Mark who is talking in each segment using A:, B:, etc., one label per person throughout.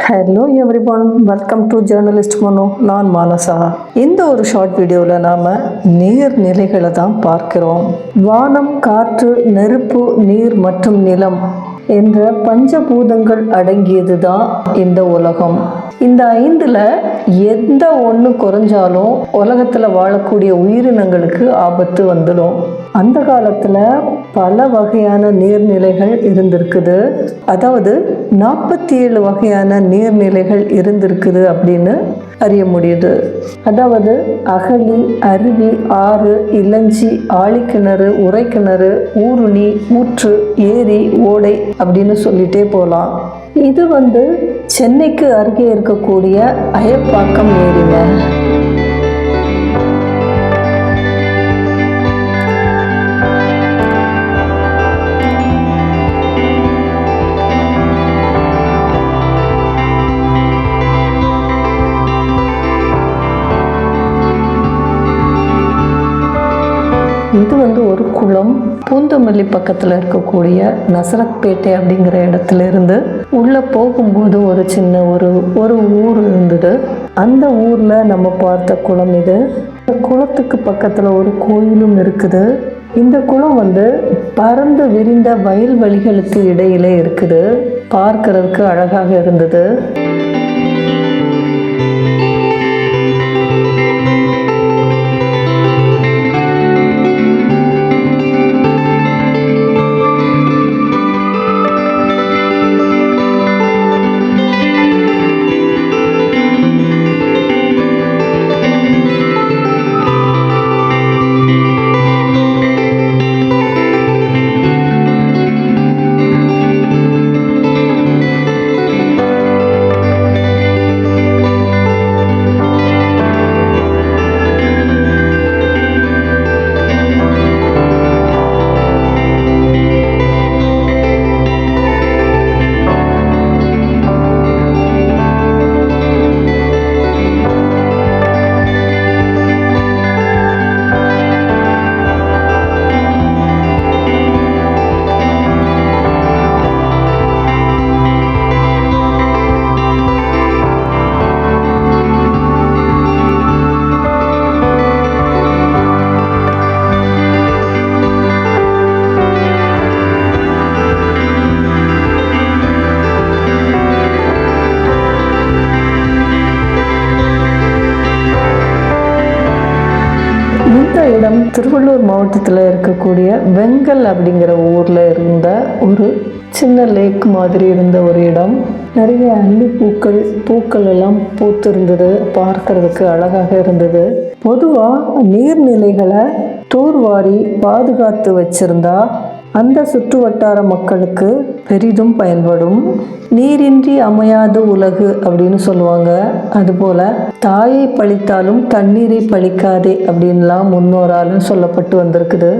A: Hello everyone, welcome to journalist Mano. நான் மானசா. இந்த ஒரு ஷார்ட் வீடியோவில் நாம் நீர்நிலைகளை தான் பார்க்கிறோம். வானம், காற்று, நெருப்பு, நீர் மற்றும் நிலம் என்ற பஞ்சபூதங்கள் அடங்கியது தான் இந்த உலகம். இந்த 5ல் எந்த ஒன்று குறைஞ்சாலும் உலகத்தில் வாழக்கூடிய உயிரினங்களுக்கு ஆபத்து வந்துடும். அந்த காலத்தில் பல வகையான நீர்நிலைகள் இருந்திருக்குது. அதாவது 47 வகையான நீர்நிலைகள் இருந்திருக்குது அப்படின்னு அறிய முடியுது. அதாவது அகழி, அருவி, ஆறு, இளஞ்சி, ஆழிக்கிணறு, உறைக்கிணறு, ஊருணி, ஊற்று, ஏரி, ஓடை அப்படின்னு சொல்லிட்டே போகலாம். இது சென்னைக்கு அருகே இருக்கக்கூடிய அயப்பாக்கம் ஏரிங்க. இது ஒரு குளம். பூந்தமல்லி பக்கத்தில் இருக்கக்கூடிய நசரத்பேட்டை அப்படிங்கிற இடத்துல இருந்து உள்ளே போகும்போது ஒரு சின்ன ஒரு ஊர் இருந்தது. அந்த ஊரில் நம்ம பார்த்த குளம் இது. இந்த குளத்துக்கு பக்கத்தில் ஒரு கோயிலும் இருக்குது. இந்த குளம் பறந்து விரிந்த வயல்வெளிகளுக்கு இடையிலே இருக்குது. பார்க்கறதுக்கு அழகாக இருந்தது. இடம் திருவள்ளூர் மாவட்டத்தில் இருக்கக்கூடிய வெங்கல் அப்படிங்கிற ஊரில் இருந்த ஒரு சின்ன லேக் மாதிரி இருந்த ஒரு இடம். நிறைய அல்லி பூக்கள் எல்லாம் பூத்து இருந்தது. பார்க்கறதுக்கு அழகாக இருந்தது. பொதுவாக நீர்நிலைகளை தூர்வாரி பாதுகாத்து வச்சிருந்தா அந்த சுற்று வட்டார மக்களுக்கு பெரிதும் பயன்படும். நீரின்றி அமையாது உலகு அப்படின்னு சொல்லுவாங்க. அதுபோல் தாயை பழித்தாலும் தண்ணீரை பழிக்காதே அப்படின்லாம் முன்னோரால் சொல்லப்பட்டு வந்திருக்குது.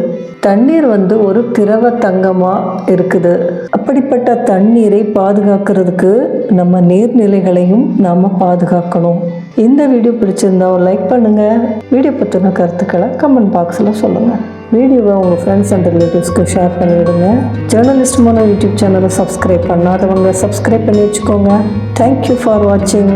A: தண்ணீர் ஒரு திரவ தங்கமாக இருக்குது. அப்படிப்பட்ட தண்ணீரை பாதுகாக்கிறதுக்கு நம்ம நீர்நிலைகளையும் நாம் பாதுகாக்கணும். இந்த வீடியோ பிடிச்சிருந்தா ஒரு லைக் பண்ணுங்கள். வீடியோ பற்றின கருத்துக்களை கமெண்ட் பாக்ஸில் சொல்லுங்கள். வீடியோவை உங்கள் ஃப்ரெண்ட்ஸ் அண்ட் ரிலேட்டிவ்ஸ்க்கு ஷேர் பண்ணிவிடுங்க. ஜேர்னலிஸ்ட் மோனோ யூடியூப் சேனலை சப்ஸ்கிரைப் பண்ணாதவங்க சப்ஸ்கிரைப் பண்ணி வச்சுக்கோங்க. தேங்க்யூ ஃபார் வாட்சிங்.